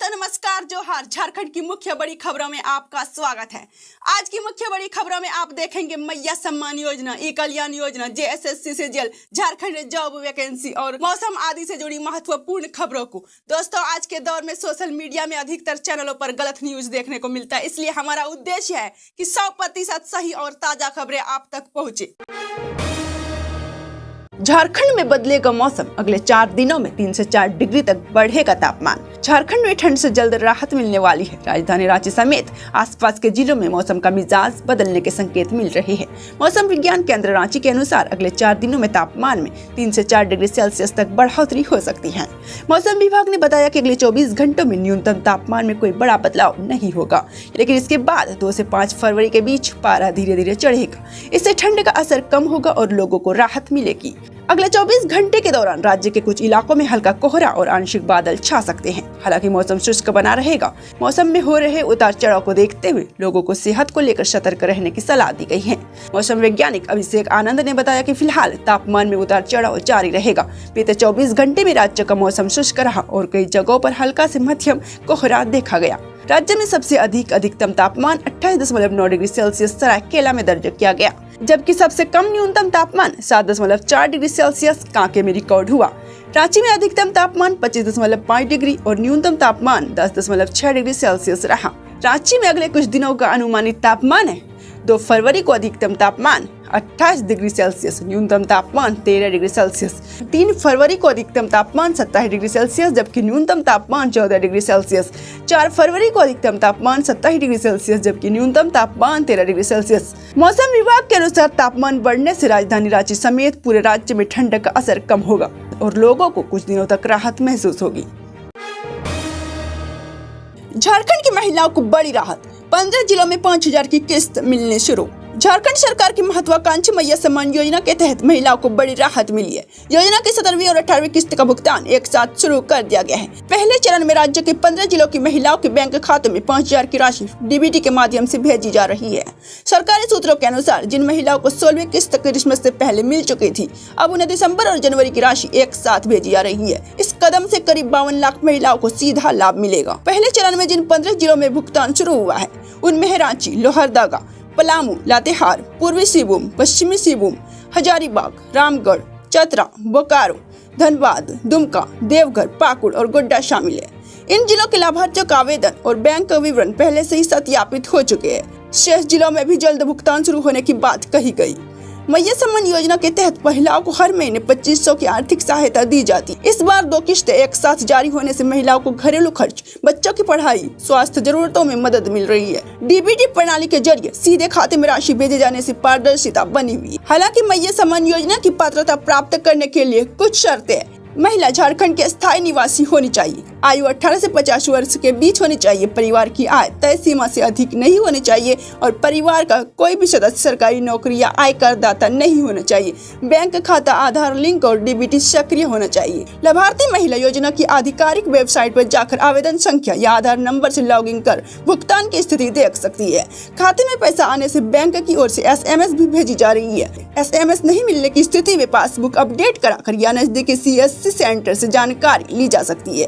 नमस्कार जोहार। झारखंड की मुख्य बड़ी खबरों में आपका स्वागत है। आज की मुख्य बड़ी खबरों में आप देखेंगे मैया सम्मान योजना, ई कल्याण योजना, जेएसएससी से जेल, झारखंड जॉब वैकेंसी और मौसम आदि से जुड़ी महत्वपूर्ण खबरों को। दोस्तों, आज के दौर में सोशल मीडिया में अधिकतर चैनलों पर गलत न्यूज देखने को मिलता है, इसलिए हमारा उद्देश्य है कि 100% सही और ताजा खबरें आप तक पहुँचे। झारखंड में बदलेगा मौसम, अगले 4 दिनों में 3 से 4 डिग्री तक बढ़ेगा तापमान। झारखंड में ठंड से जल्द राहत मिलने वाली है। राजधानी रांची समेत आसपास के जिलों में मौसम का मिजाज बदलने के संकेत मिल रहे हैं। मौसम विज्ञान केंद्र रांची के अनुसार अगले 4 दिनों में तापमान में 3 से 4 डिग्री सेल्सियस तक बढ़ोतरी हो सकती है। मौसम विभाग ने बताया कि अगले 24 घंटों में न्यूनतम तापमान में कोई बड़ा बदलाव नहीं होगा, लेकिन इसके बाद 2 से 5 फरवरी के बीच पारा धीरे धीरे चढ़ेगा। इससे ठंड का असर कम होगा और लोगों को राहत मिलेगी। अगले 24 घंटे के दौरान राज्य के कुछ इलाकों में हल्का कोहरा और आंशिक बादल छा सकते हैं। हालांकि मौसम शुष्क बना रहेगा। मौसम में हो रहे उतार चढ़ाव को देखते हुए लोगों को सेहत को लेकर सतर्क रहने की सलाह दी गई है। मौसम वैज्ञानिक अभिषेक आनंद ने बताया कि फिलहाल तापमान में उतार चढ़ाव जारी रहेगा। बीते 24 घंटे में राज्य का मौसम शुष्क रहा और कई जगहों पर हल्का से मध्यम कोहरा देखा गया। राज्य में सबसे अधिकतम तापमान 28.9 डिग्री सेल्सियस सरायकेला में दर्ज किया गया, जबकि सबसे कम न्यूनतम तापमान 7.4 डिग्री सेल्सियस कांके में रिकॉर्ड हुआ। रांची में अधिकतम तापमान 25.5 डिग्री और न्यूनतम तापमान 10.6 डिग्री सेल्सियस रहा। रांची में अगले कुछ दिनों का अनुमानित तापमान है। 2 फरवरी को अधिकतम तापमान 28 डिग्री सेल्सियस, न्यूनतम तापमान 13 डिग्री सेल्सियस। 3 फरवरी को अधिकतम तापमान 27 डिग्री सेल्सियस, जबकि न्यूनतम तापमान 14 डिग्री सेल्सियस। 4 फरवरी को अधिकतम तापमान 27 डिग्री सेल्सियस, जबकि न्यूनतम तापमान 13 डिग्री सेल्सियस। मौसम विभाग के अनुसार तापमान बढ़ने से राजधानी रांची समेत पूरे राज्य में ठंड का असर कम होगा और लोगों को कुछ दिनों तक राहत महसूस होगी। झारखंड की महिलाओं को बड़ी राहत, 15 जिलों में 5000 की किस्त मिलने शुरू। झारखंड सरकार की महत्वाकांक्षी मैया सम्मान योजना के तहत महिलाओं को बड़ी राहत मिली है। योजना की 17वीं और 18वीं किस्त का भुगतान एक साथ शुरू कर दिया गया है। पहले चरण में राज्य के 15 जिलों की महिलाओं के बैंक खातों में 5000 की राशि डीबीटी के माध्यम से भेजी जा रही है। सरकारी सूत्रों के अनुसार जिन महिलाओं को 16वीं किस्त क्रिसमस से पहले मिल चुकी थी, अब उन्हें दिसंबर और जनवरी की राशि एक साथ भेजी जा रही है। इस कदम से करीब 52 लाख महिलाओं को सीधा लाभ मिलेगा। पहले चरण में जिन 15 जिलों में भुगतान शुरू हुआ है उनमें है रांची, लोहरदगा, पलामू, लातेहार, पूर्वी सिंहभूम, पश्चिमी सिंहभूम, हजारीबाग, रामगढ़, चतरा, बोकारो, धनबाद, दुमका, देवघर, पाकुड़ और गोड्डा शामिल है। इन जिलों के लाभार्थियों का आवेदन और बैंक का विवरण पहले से ही सत्यापित हो चुके हैं। शेष जिलों में भी जल्द भुगतान शुरू होने की बात कही गई। मैया सम्मान योजना के तहत महिलाओं को हर महीने 2500 की आर्थिक सहायता दी जाती। इस बार 2 किस्तें एक साथ जारी होने से महिलाओं को घरेलू खर्च, बच्चों की पढ़ाई, स्वास्थ्य जरूरतों में मदद मिल रही है। डीबीटी प्रणाली के जरिए सीधे खाते में राशि भेजे जाने से पारदर्शिता बनी हुई है। हालांकि मैया सम्मान योजना की पात्रता प्राप्त करने के लिए कुछ शर्तें हैं। महिला झारखंड के स्थायी निवासी होनी चाहिए, आयु 18 से 50 वर्ष के बीच होनी चाहिए, परिवार की आय तय सीमा से अधिक नहीं होनी चाहिए और परिवार का कोई भी सदस्य सरकारी नौकरी या आयकर दाता नहीं होना चाहिए। बैंक खाता, आधार लिंक और डीबीटी सक्रिय होना चाहिए। लाभार्थी महिला योजना की आधिकारिक वेबसाइट पर जाकर आवेदन संख्या या आधार नंबर से लॉगिन कर भुगतान की स्थिति देख सकती है। खाते में पैसा आने से बैंक की ओर से SMS भी भेजी जा रही है। SMS नहीं मिलने की स्थिति में पासबुक अपडेट कराकर या नजदीकी CSC सेंटर से जानकारी ली जा सकती है।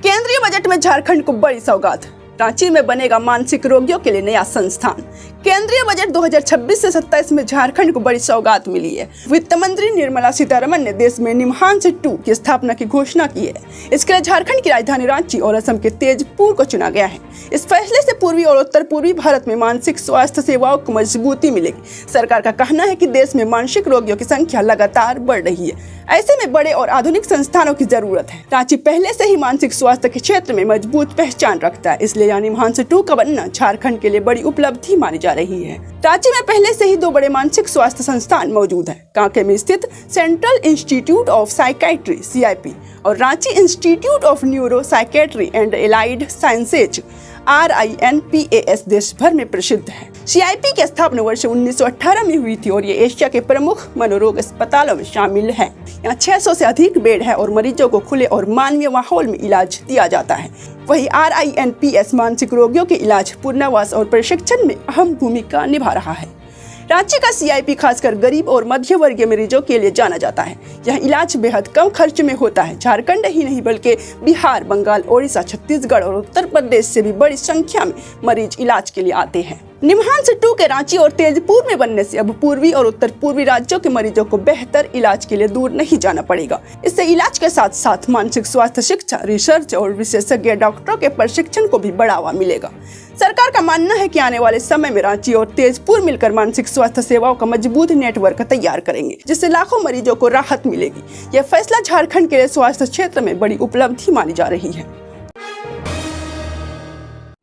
केंद्रीय बजट में झारखंड को बड़ी सौगात, रांची में बनेगा मानसिक रोगियों के लिए नया संस्थान। केंद्रीय बजट 2026 से 27 में झारखंड को बड़ी सौगात मिली है। वित्त मंत्री निर्मला सीतारमण ने देश में निमहांस 2 की स्थापना की घोषणा की है। इसके लिए झारखंड की राजधानी रांची और असम के तेजपुर को चुना गया है। इस फैसले से पूर्वी और उत्तर पूर्वी भारत में मानसिक स्वास्थ्य सेवाओं को मजबूती मिलेगी। सरकार का कहना है कि देश में मानसिक रोगियों की संख्या लगातार बढ़ रही है। ऐसे में बड़े और आधुनिक संस्थानों की जरूरत है। रांची पहले से ही मानसिक स्वास्थ्य के क्षेत्र में मजबूत पहचान रखता है, इसलिए यानी निमहांस 2 का बनना झारखंड के लिए बड़ी उपलब्धि मानी जा रही है। रांची में पहले से ही 2 बड़े मानसिक स्वास्थ्य संस्थान मौजूद है। कांके में स्थित central institute of psychiatry CIP और Ranchi institute of neuro psychiatry and allied sciences RINPAS देश भर में प्रसिद्ध है। CIP की स्थापना वर्ष 1918 में हुई थी और ये एशिया के प्रमुख मनोरोग अस्पतालों में शामिल है। यहाँ 600 से अधिक बेड है और मरीजों को खुले और मानवीय माहौल में इलाज दिया जाता है। वहीं RINPAS मानसिक रोगियों के इलाज, पुनर्वास और प्रशिक्षण में अहम भूमिका निभा रहा है। रांची का CIP खासकर गरीब और मध्य वर्गीय मरीजों के लिए जाना जाता है। यह इलाज बेहद कम खर्च में होता है। झारखंड ही नहीं बल्कि बिहार, बंगाल, ओडिशा, छत्तीसगढ़ और उत्तर प्रदेश से भी बड़ी संख्या में मरीज इलाज के लिए आते हैं। निमहांस 2 के रांची और तेजपुर में बनने से अब पूर्वी और उत्तर पूर्वी राज्यों के मरीजों को बेहतर इलाज के लिए दूर नहीं जाना पड़ेगा। इससे इलाज के साथ साथ मानसिक स्वास्थ्य शिक्षा, रिसर्च और विशेषज्ञ डॉक्टरों के प्रशिक्षण को भी बढ़ावा मिलेगा। सरकार का मानना है कि आने वाले समय में रांची और तेजपुर मिलकर मानसिक स्वास्थ्य सेवाओं का मजबूत नेटवर्क तैयार करेंगे, जिससे लाखों मरीजों को राहत मिलेगी। यह फैसला झारखंड के लिए स्वास्थ्य क्षेत्र में बड़ी उपलब्धि मानी जा रही है।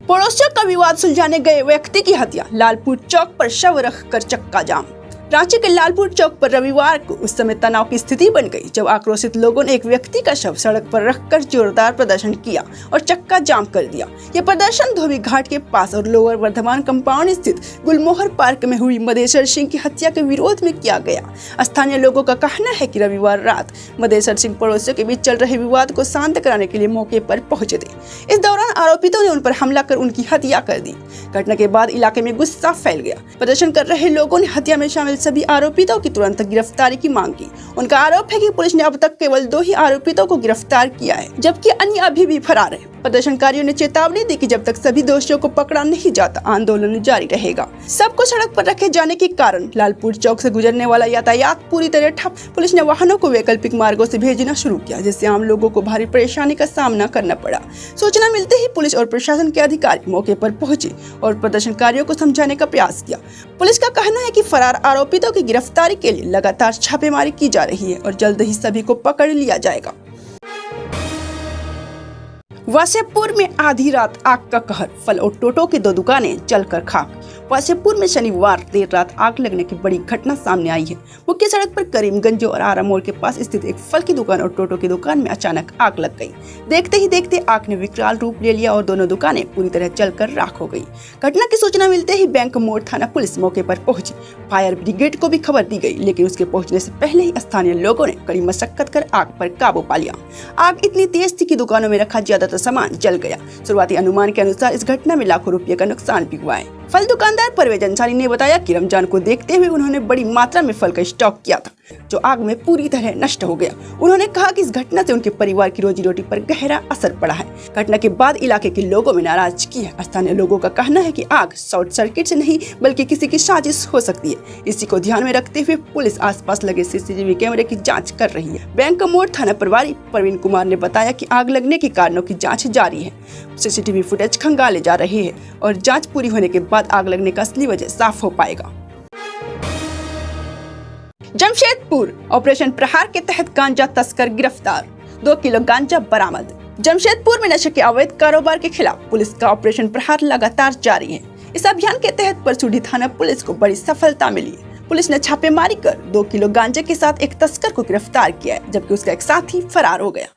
पड़ोसियों का विवाद सुलझाने गए व्यक्ति की हत्या, लालपुर चौक पर शव रखकर चक्का जाम। रांची के लालपुर चौक पर रविवार को उस समय तनाव की स्थिति बन गई जब आक्रोशित लोगों ने एक व्यक्ति का शव सड़क पर रखकर जोरदार प्रदर्शन किया और चक्का जाम कर दिया। यह प्रदर्शन धोबी घाट के पास और लोअर वर्धमान कंपाउंड स्थित गुलमोहर पार्क में हुई मदेसर सिंह की हत्या के विरोध में किया गया। स्थानीय लोगों का कहना है कि रविवार रात मदेसर सिंह पड़ोसियों के बीच चल रहे विवाद को शांत कराने के लिए मौके पर पहुंचे थे। इस दौरान आरोपितों ने उन पर हमला कर उनकी हत्या कर दी। घटना के बाद इलाके में गुस्सा फैल गया। प्रदर्शन कर रहे लोगों ने हत्या में शामिल सभी आरोपितों की तुरंत गिरफ्तारी की मांग की। उनका आरोप है कि पुलिस ने अब तक केवल 2 ही आरोपितों को गिरफ्तार किया है, जबकि अन्य अभी भी फरार है। प्रदर्शनकारियों ने चेतावनी दी कि जब तक सभी दोषियों को पकड़ा नहीं जाता, आंदोलन जारी रहेगा। सबको सड़क पर रखे जाने के कारण लालपुर चौक से गुजरने वाला यातायात पूरी तरह ठप। पुलिस ने वाहनों को वैकल्पिक मार्गों से भेजना शुरू किया, जिससे आम लोगों को भारी परेशानी का सामना करना पड़ा। सूचना मिलते ही पुलिस और प्रशासन के अधिकारी मौके पर पहुंचे और प्रदर्शनकारियों को समझाने का प्रयास किया। पुलिस का कहना है कि फरार आरोपितों की गिरफ्तारी के लिए लगातार छापेमारी की जा रही है और जल्द ही सभी को पकड़ लिया जाएगा। वासेपुर में आधी रात आग का कहर, फल और टोटो की 2 दुकानें जलकर खाक। वासेपुर में शनिवार देर रात आग लगने की बड़ी घटना सामने आई है। मुख्य सड़क पर करीमगंज और आरा मोड़ के पास स्थित एक फल की दुकान और टोटो की दुकान में अचानक आग लग गई। देखते ही देखते आग ने विकराल रूप ले लिया और दोनों दुकानें पूरी तरह जलकर राख हो गई। घटना की सूचना मिलते ही बैंक मोड़ थाना पुलिस मौके पर पहुंची। फायर ब्रिगेड को भी खबर दी गई, लेकिन उसके पहुंचने से पहले ही स्थानीय लोगों ने कड़ी मशक्कत कर आग पर काबू पा लिया। आग इतनी तेज थी कि दुकानों में रखा ज्यादातर सामान जल गया। शुरुआती अनुमान के अनुसार इस घटना में लाखों रुपए का नुकसान भी हुआ है। फल दुकानदार परवेज अंसारी ने बताया कि रमजान को देखते हुए उन्होंने बड़ी मात्रा में फल का स्टॉक किया था, जो आग में पूरी तरह नष्ट हो गया। उन्होंने कहा कि इस घटना से उनके परिवार की रोजी रोटी पर गहरा असर पड़ा है। घटना के बाद इलाके के लोगों में नाराजगी है। स्थानीय लोगों का कहना है कि आग शॉर्ट सर्किट से नहीं बल्कि किसी की साजिश हो सकती है। इसी को ध्यान में रखते हुए पुलिस आसपास लगे CCTV कैमरे की जाँच कर रही है। बैंक मोड़ थाना प्रभारी प्रवीण कुमार ने बताया कि आग लगने के कारणों की जाँच जारी है। CCTV फुटेज खंगाले जा रहे हैं और जाँच पूरी होने के बाद आग लगने का असली वजह साफ हो पाएगा। जमशेदपुर ऑपरेशन प्रहार के तहत गांजा तस्कर गिरफ्तार, 2 किलो गांजा बरामद। जमशेदपुर में नशे के अवैध कारोबार के खिलाफ पुलिस का ऑपरेशन प्रहार लगातार जारी है। इस अभियान के तहत परसुडी थाना पुलिस को बड़ी सफलता मिली है। पुलिस ने छापेमारी कर 2 किलो गांजे के साथ एक तस्कर को गिरफ्तार किया है, जबकि उसका एक साथी फरार हो गया।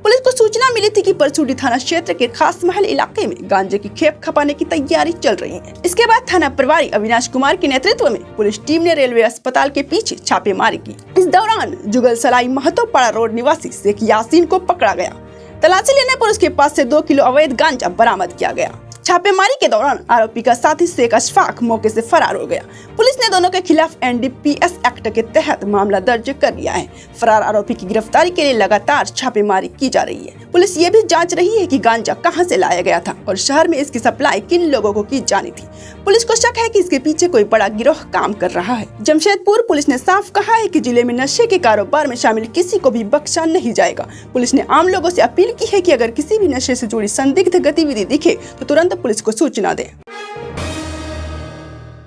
पुलिस को सूचना मिली थी कि परसुडी थाना क्षेत्र के खास महल इलाके में गांजे की खेप खपाने की तैयारी चल रही है। इसके बाद थाना प्रभारी अविनाश कुमार के नेतृत्व में पुलिस टीम ने रेलवे अस्पताल के पीछे छापेमारी की। इस दौरान जुगल सलाई महतोपाड़ा रोड निवासी शेख यासीन को पकड़ा गया। तलाशी लेने पर उसके पास से 2 किलो अवैध गांजा बरामद किया गया। छापेमारी के दौरान आरोपी का साथी शेख अशफाक मौके से फरार हो गया। पुलिस ने दोनों के खिलाफ NDPS एक्ट के तहत मामला दर्ज कर लिया है। फरार आरोपी की गिरफ्तारी के लिए लगातार छापेमारी की जा रही है। पुलिस ये भी जांच रही है कि गांजा कहां से लाया गया था और शहर में इसकी सप्लाई किन लोगों को की जानी थी। पुलिस को शक है कि इसके पीछे कोई बड़ा गिरोह काम कर रहा है। जमशेदपुर पुलिस ने साफ कहा है कि जिले में नशे के कारोबार में शामिल किसी को भी बख्शा नहीं जाएगा। पुलिस ने आम लोगों से अपील की है कि अगर किसी भी नशे से जुड़ी संदिग्ध गतिविधि दिखे तो तुरंत पुलिस को सूचना दें।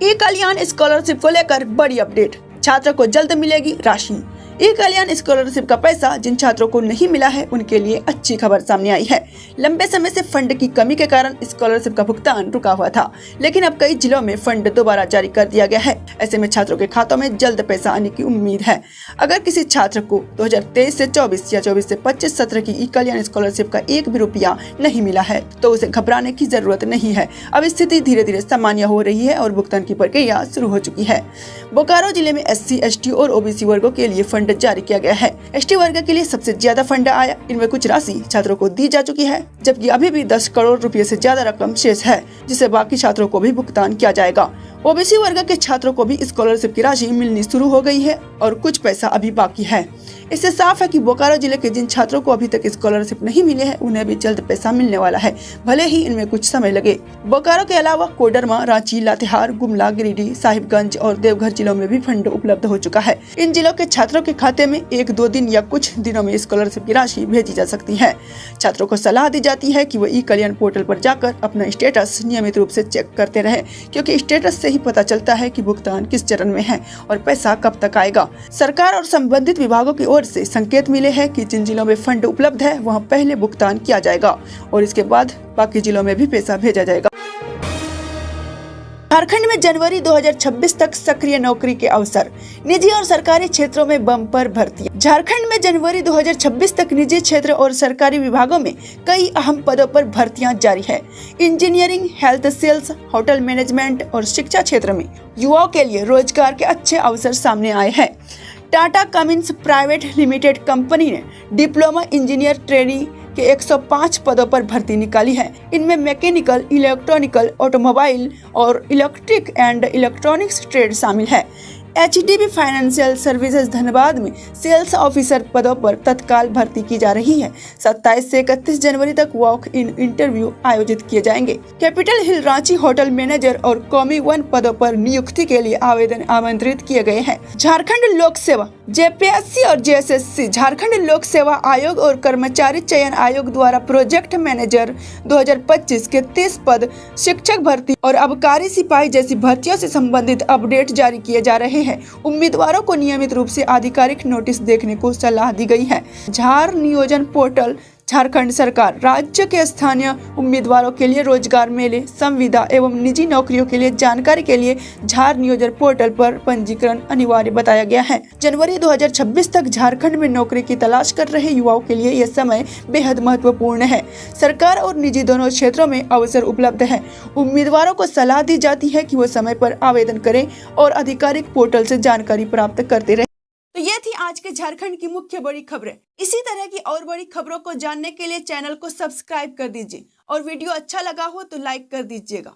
ई-कल्याण स्कॉलरशिप को लेकर बड़ी अपडेट, छात्रों को जल्द मिलेगी राशि। ई-कल्याण स्कॉलरशिप का पैसा जिन छात्रों को नहीं मिला है उनके लिए अच्छी खबर सामने आई है। लंबे समय से फंड की कमी के कारण स्कॉलरशिप का भुगतान रुका हुआ था, लेकिन अब कई जिलों में फंड दोबारा जारी कर दिया गया है। ऐसे में छात्रों के खातों में जल्द पैसा आने की उम्मीद है। अगर किसी छात्र को 2023 से 24 या 24 से 25 सत्र की ई-कल्याण स्कॉलरशिप का 1 भी रुपया नहीं मिला है तो उसे घबराने की जरूरत नहीं है। अब स्थिति धीरे धीरे सामान्य हो रही है और भुगतान की प्रक्रिया शुरू हो चुकी है। बोकारो जिले में SC, ST और OBC वर्गों के लिए फंड जारी किया गया है। ST वर्ग के लिए सबसे ज्यादा फंड आया। इनमें कुछ राशि छात्रों को दी जा चुकी है, जबकि अभी भी 10 करोड़ रुपए से ज्यादा रकम शेष है, जिसे बाकी छात्रों को भी भुगतान किया जाएगा। ओबीसी वर्ग के छात्रों को भी स्कॉलरशिप की राशि मिलनी शुरू हो गई है और कुछ पैसा अभी बाकी है। इससे साफ है कि बोकारो जिले के जिन छात्रों को अभी तक स्कॉलरशिप नहीं मिले है उन्हें भी जल्द पैसा मिलने वाला है, भले ही इनमें कुछ समय लगे। बोकारो के अलावा कोडरमा, रांची, लातेहार, गुमला, गिरिडीह, साहिबगंज और देवघर जिलों में भी फंड उपलब्ध हो चुका है। इन जिलों के छात्रों के खाते में 1-2 दिन या कुछ दिनों में स्कॉलरशिप की राशि भेजी जा सकती है। छात्रों को सलाह दी जाती है कि वो ई-कल्याण पोर्टल पर जाकर अपना स्टेटस नियमित रूप से चेक करते रहे, क्योंकि स्टेटस से ही पता चलता है कि भुगतान किस चरण में है और पैसा कब तक आएगा। सरकार और संबंधित विभागों की ओर से संकेत मिले हैं कि जिन जिलों में फंड उपलब्ध है वहां पहले भुगतान किया जाएगा और इसके बाद बाकी जिलों में भी पैसा भेजा जाएगा। झारखंड में जनवरी 2026 तक सक्रिय नौकरी के अवसर, निजी और सरकारी क्षेत्रों में बम्पर भर्तियां। झारखंड में जनवरी 2026 तक निजी क्षेत्र और सरकारी विभागों में कई अहम पदों पर भर्तियां जारी है। Engineering, health, sales, hotel management और शिक्षा क्षेत्र में युवाओं के लिए रोजगार के अच्छे अवसर सामने आए हैं। Tata Cummins private limited company ने डिप्लोमा इंजीनियर ट्रेनी के 105 पदों पर भर्ती निकाली है। इनमें मैकेनिकल, इलेक्ट्रॉनिकल, ऑटोमोबाइल और इलेक्ट्रिक एंड इलेक्ट्रॉनिक्स ट्रेड शामिल है। एचडीबी फाइनेंशियल सर्विसेज धनबाद में सेल्स ऑफिसर पदों पर तत्काल भर्ती की जा रही है। 27 से 31 जनवरी तक वॉक इन इंटरव्यू आयोजित किए जाएंगे। Capitol Hill Ranchi hotel manager और कॉमी 1 पदों पर नियुक्ति के लिए आवेदन आमंत्रित किए गए हैं। झारखंड लोक सेवा, जेपीएससी और जेएसएससी, झारखंड लोक सेवा आयोग और कर्मचारी चयन आयोग द्वारा प्रोजेक्ट मैनेजर 2025 के 30 पद, शिक्षक भर्ती और आबकारी सिपाही जैसी भर्तियों से संबंधित अपडेट जारी किए जा रहे हैं। उम्मीदवारों को नियमित रूप से आधिकारिक नोटिस देखने को सलाह दी गई है। झार नियोजन पोर्टल, झारखंड सरकार राज्य के स्थानीय उम्मीदवारों के लिए रोजगार मेले, संविदा एवं निजी नौकरियों के लिए जानकारी के लिए झार नियोजन पोर्टल पर पंजीकरण अनिवार्य बताया गया है। जनवरी 2026 तक झारखंड में नौकरी की तलाश कर रहे युवाओं के लिए यह समय बेहद महत्वपूर्ण है। सरकार और निजी दोनों क्षेत्रों में अवसर उपलब्ध है। उम्मीदवारों को सलाह दी जाती है कि वो समय पर आवेदन करें और आधिकारिक पोर्टल से जानकारी प्राप्त करते रहे। तो ये थी आज के झारखंड की मुख्य बड़ी खबरें। इसी तरह की और बड़ी खबरों को जानने के लिए चैनल को सब्सक्राइब कर दीजिए और वीडियो अच्छा लगा हो तो लाइक कर दीजिएगा।